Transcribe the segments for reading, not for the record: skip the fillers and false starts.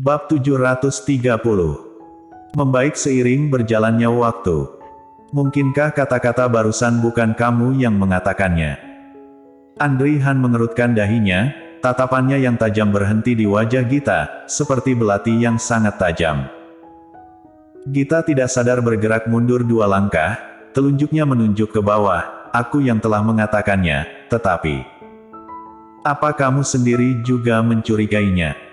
Bab 730. Membaik seiring berjalannya waktu. Mungkinkah kata-kata barusan bukan kamu yang mengatakannya? Andri Han mengerutkan dahinya, tatapannya yang tajam berhenti di wajah Gita, seperti belati yang sangat tajam. Gita tidak sadar bergerak mundur 2 langkah, telunjuknya menunjuk ke bawah, aku yang telah mengatakannya, tetapi... Apa kamu sendiri juga mencurigainya?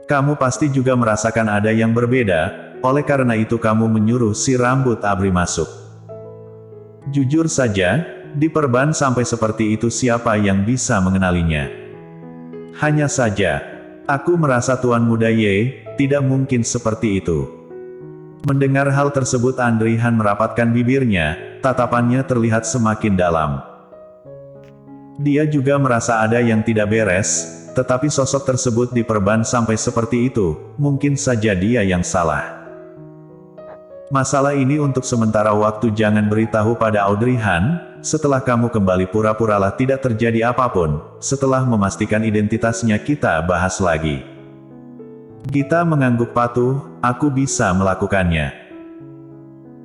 Kamu pasti juga merasakan ada yang berbeda, oleh karena itu kamu menyuruh si rambut abri masuk. Jujur saja, di perban sampai seperti itu siapa yang bisa mengenalinya? Hanya saja, aku merasa Tuan Muda Ye, tidak mungkin seperti itu. Mendengar hal tersebut Andri Han merapatkan bibirnya, tatapannya terlihat semakin dalam. Dia juga merasa ada yang tidak beres, tetapi sosok tersebut diperban sampai seperti itu, mungkin saja dia yang salah. Masalah ini untuk sementara waktu jangan beritahu pada Audrey Han, setelah kamu kembali pura-puralah tidak terjadi apapun, setelah memastikan identitasnya kita bahas lagi. Gita mengangguk patuh, aku bisa melakukannya.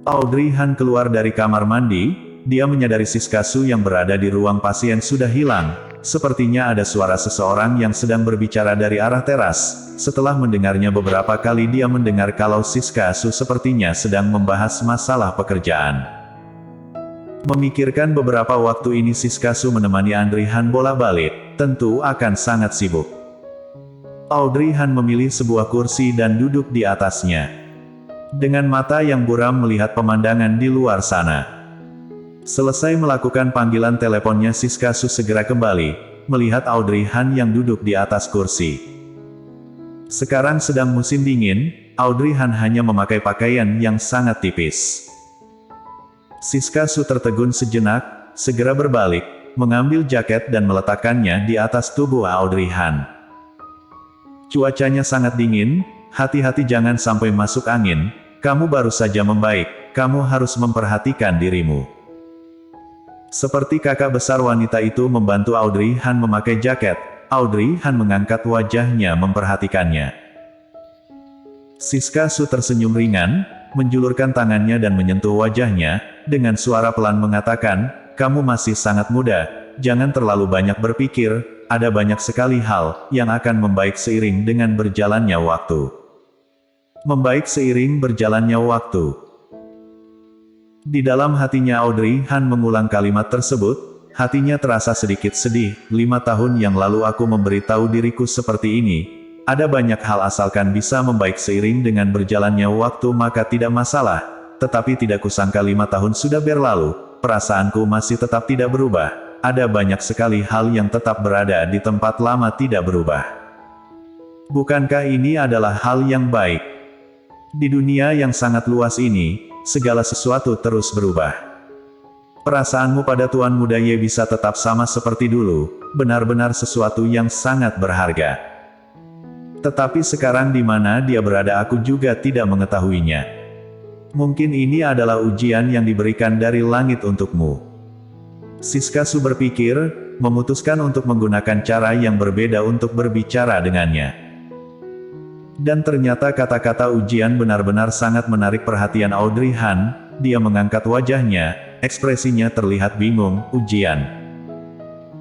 Audrey Han keluar dari kamar mandi. Dia menyadari Siskasu yang berada di ruang pasien sudah hilang. Sepertinya ada suara seseorang yang sedang berbicara dari arah teras. Setelah mendengarnya beberapa kali dia mendengar kalau Siskasu sepertinya sedang membahas masalah pekerjaan. Memikirkan beberapa waktu ini Siskasu menemani Andri Han bolak-balik, tentu akan sangat sibuk. Audrey Han memilih sebuah kursi dan duduk di atasnya. Dengan mata yang buram melihat pemandangan di luar sana. Selesai melakukan panggilan teleponnya Siskasu segera kembali, melihat Audrey Han yang duduk di atas kursi. Sekarang sedang musim dingin, Audrey Han hanya memakai pakaian yang sangat tipis. Siskasu tertegun sejenak, segera berbalik, mengambil jaket dan meletakkannya di atas tubuh Audrey Han. Cuacanya sangat dingin, hati-hati jangan sampai masuk angin, kamu baru saja membaik, kamu harus memperhatikan dirimu. Seperti kakak besar wanita itu membantu Audrey Han memakai jaket, Audrey Han mengangkat wajahnya memperhatikannya. Siskasu tersenyum ringan, menjulurkan tangannya dan menyentuh wajahnya, dengan suara pelan mengatakan, kamu masih sangat muda, jangan terlalu banyak berpikir, ada banyak sekali hal yang akan membaik seiring dengan berjalannya waktu. Membaik seiring berjalannya waktu. Di dalam hatinya Audrey Han mengulang kalimat tersebut, hatinya terasa sedikit sedih, 5 tahun yang lalu aku memberitahu diriku seperti ini, ada banyak hal asalkan bisa membaik seiring dengan berjalannya waktu maka tidak masalah, tetapi tidak kusangka 5 tahun sudah berlalu, perasaanku masih tetap tidak berubah, ada banyak sekali hal yang tetap berada di tempat lama tidak berubah. Bukankah ini adalah hal yang baik? Di dunia yang sangat luas ini, segala sesuatu terus berubah. Perasaanmu pada Tuan Muda Ye bisa tetap sama seperti dulu, benar-benar sesuatu yang sangat berharga. Tetapi sekarang di mana dia berada aku juga tidak mengetahuinya. Mungkin ini adalah ujian yang diberikan dari langit untukmu. Siskasu berpikir, memutuskan untuk menggunakan cara yang berbeda untuk berbicara dengannya. Dan ternyata kata-kata ujian benar-benar sangat menarik perhatian Audrey Han, dia mengangkat wajahnya, ekspresinya terlihat bingung, ujian.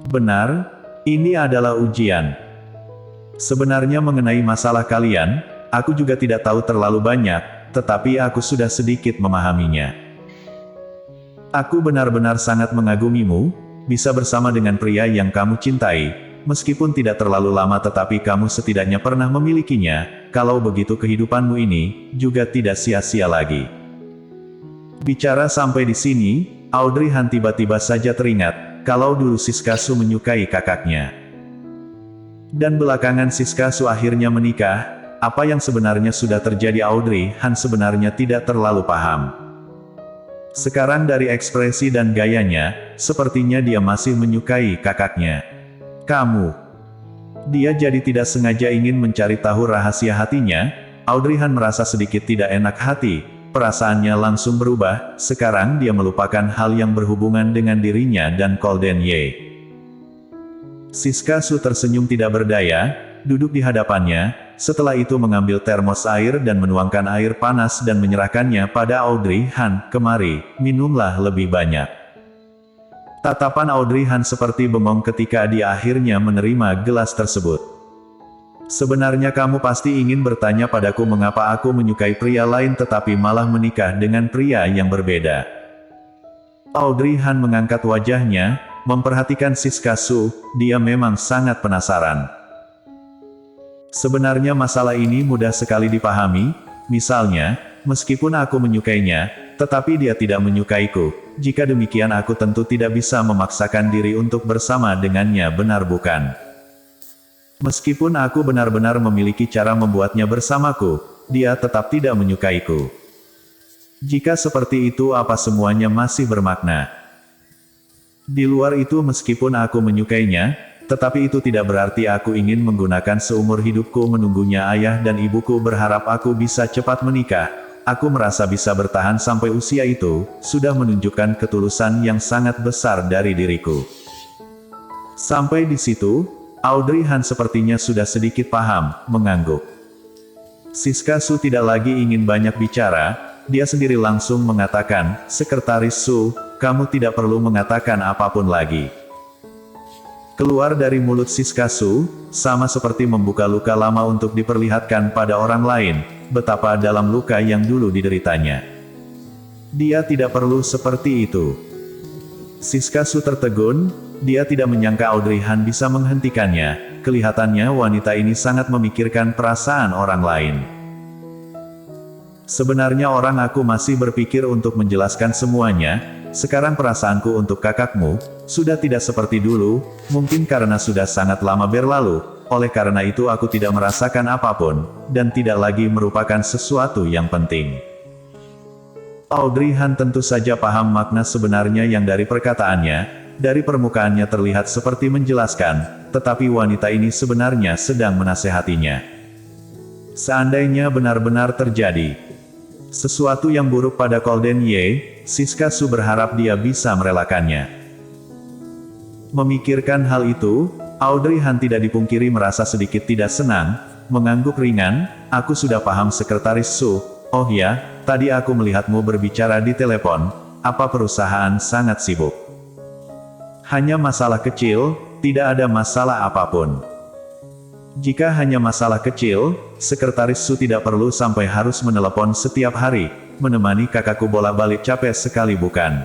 Benar, ini adalah ujian. Sebenarnya mengenai masalah kalian, aku juga tidak tahu terlalu banyak, tetapi aku sudah sedikit memahaminya. Aku benar-benar sangat mengagumimu, bisa bersama dengan pria yang kamu cintai, meskipun tidak terlalu lama tetapi kamu setidaknya pernah memilikinya, kalau begitu kehidupanmu ini, juga tidak sia-sia lagi. Bicara sampai di sini, Audrey Han tiba-tiba saja teringat, kalau dulu Siskasu menyukai kakaknya. Dan belakangan Siskasu akhirnya menikah, apa yang sebenarnya sudah terjadi Audrey Han sebenarnya tidak terlalu paham. Sekarang dari ekspresi dan gayanya, sepertinya dia masih menyukai kakaknya. Kamu. Dia jadi tidak sengaja ingin mencari tahu rahasia hatinya, Audrey Han merasa sedikit tidak enak hati, perasaannya langsung berubah, sekarang dia melupakan hal yang berhubungan dengan dirinya dan Golden Ye. Siskasu tersenyum tidak berdaya, duduk di hadapannya, setelah itu mengambil termos air dan menuangkan air panas dan menyerahkannya pada Audrey Han. Kemari, minumlah lebih banyak. Tatapan Audrey Han seperti bengong ketika dia akhirnya menerima gelas tersebut. Sebenarnya kamu pasti ingin bertanya padaku mengapa aku menyukai pria lain tetapi malah menikah dengan pria yang berbeda. Audrey Han mengangkat wajahnya, memperhatikan Siska Su, dia memang sangat penasaran. Sebenarnya masalah ini mudah sekali dipahami, misalnya, meskipun aku menyukainya, tetapi dia tidak menyukaiku, jika demikian aku tentu tidak bisa memaksakan diri untuk bersama dengannya, benar bukan? Meskipun aku benar-benar memiliki cara membuatnya bersamaku, dia tetap tidak menyukaiku. Jika seperti itu apa semuanya masih bermakna? Di luar itu meskipun aku menyukainya, tetapi itu tidak berarti aku ingin menggunakan seumur hidupku menunggunya. Ayah dan ibuku berharap aku bisa cepat menikah. Aku merasa bisa bertahan sampai usia itu, sudah menunjukkan ketulusan yang sangat besar dari diriku. Sampai di situ, Audrey Han sepertinya sudah sedikit paham, mengangguk. Siska Su tidak lagi ingin banyak bicara, dia sendiri langsung mengatakan, Sekretaris Su, kamu tidak perlu mengatakan apapun lagi. Keluar dari mulut Siska Su, sama seperti membuka luka lama untuk diperlihatkan pada orang lain, betapa dalam luka yang dulu dideritanya. Dia tidak perlu seperti itu. Siska Su tertegun, dia tidak menyangka Audrey Han bisa menghentikannya, kelihatannya wanita ini sangat memikirkan perasaan orang lain. Sebenarnya aku masih berpikir untuk menjelaskan semuanya, sekarang perasaanku untuk kakakmu, sudah tidak seperti dulu, mungkin karena sudah sangat lama berlalu, oleh karena itu aku tidak merasakan apapun, dan tidak lagi merupakan sesuatu yang penting. Audrey Han tentu saja paham makna sebenarnya yang dari perkataannya, dari permukaannya terlihat seperti menjelaskan, tetapi wanita ini sebenarnya sedang menasehatinya. Seandainya benar-benar terjadi sesuatu yang buruk pada Golden Ye, Siska Su berharap dia bisa merelakannya. Memikirkan hal itu, Audrey Han tidak dipungkiri merasa sedikit tidak senang, mengangguk ringan, aku sudah paham Sekretaris Su, oh ya, tadi aku melihatmu berbicara di telepon, apa perusahaan sangat sibuk? Hanya masalah kecil, tidak ada masalah apapun. Jika hanya masalah kecil, Sekretaris Su tidak perlu sampai harus menelepon setiap hari, menemani kakakku bolak-balik capek sekali bukan?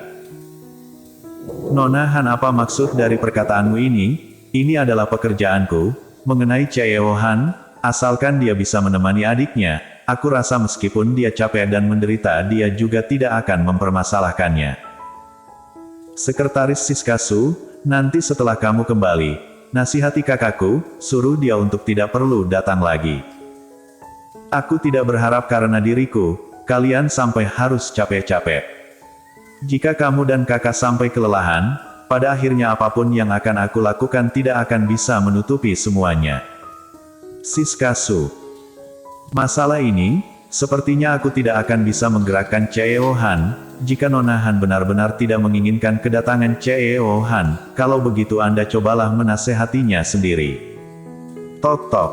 Nona Han, apa maksud dari perkataanmu ini? Ini adalah pekerjaanku, mengenai Cheo Han, asalkan dia bisa menemani adiknya, aku rasa meskipun dia capek dan menderita dia juga tidak akan mempermasalahkannya. Sekretaris Siska Su, nanti setelah kamu kembali, nasihati kakakku, suruh dia untuk tidak perlu datang lagi. Aku tidak berharap karena diriku, kalian sampai harus capek-capek. Jika kamu dan kakak sampai kelelahan, pada akhirnya apapun yang akan aku lakukan tidak akan bisa menutupi semuanya. Siska Su. Masalah ini, sepertinya aku tidak akan bisa menggerakkan Cheo Han, jika Nona Han benar-benar tidak menginginkan kedatangan Cheo Han, kalau begitu Anda cobalah menasehatinya sendiri. Tok tok.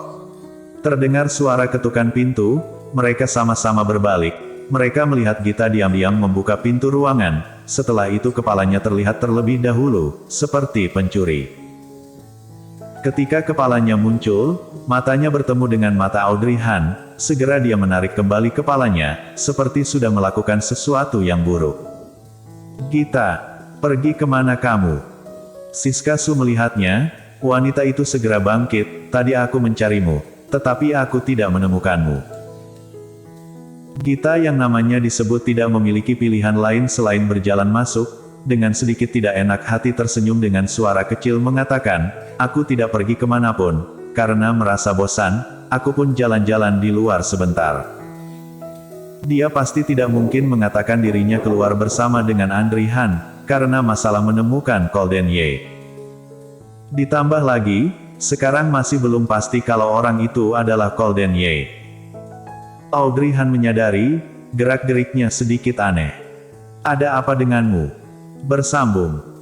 Terdengar suara ketukan pintu, mereka sama-sama berbalik, mereka melihat Gita diam-diam membuka pintu ruangan, setelah itu kepalanya terlihat terlebih dahulu, seperti pencuri. Ketika kepalanya muncul, matanya bertemu dengan mata Audrey Han, segera dia menarik kembali kepalanya, seperti sudah melakukan sesuatu yang buruk. Gita, pergi kemana kamu? Siska Su melihatnya, wanita itu segera bangkit, tadi aku mencarimu, tetapi aku tidak menemukanmu. Gita yang namanya disebut tidak memiliki pilihan lain selain berjalan masuk, dengan sedikit tidak enak hati tersenyum dengan suara kecil mengatakan, aku tidak pergi kemanapun, karena merasa bosan, aku pun jalan-jalan di luar sebentar. Dia pasti tidak mungkin mengatakan dirinya keluar bersama dengan Audrey Han, karena masalah menemukan Golden Ye. Ditambah lagi, sekarang masih belum pasti kalau orang itu adalah Golden Ye. Audrey Han menyadari, gerak-geriknya sedikit aneh. Ada apa denganmu? Bersambung.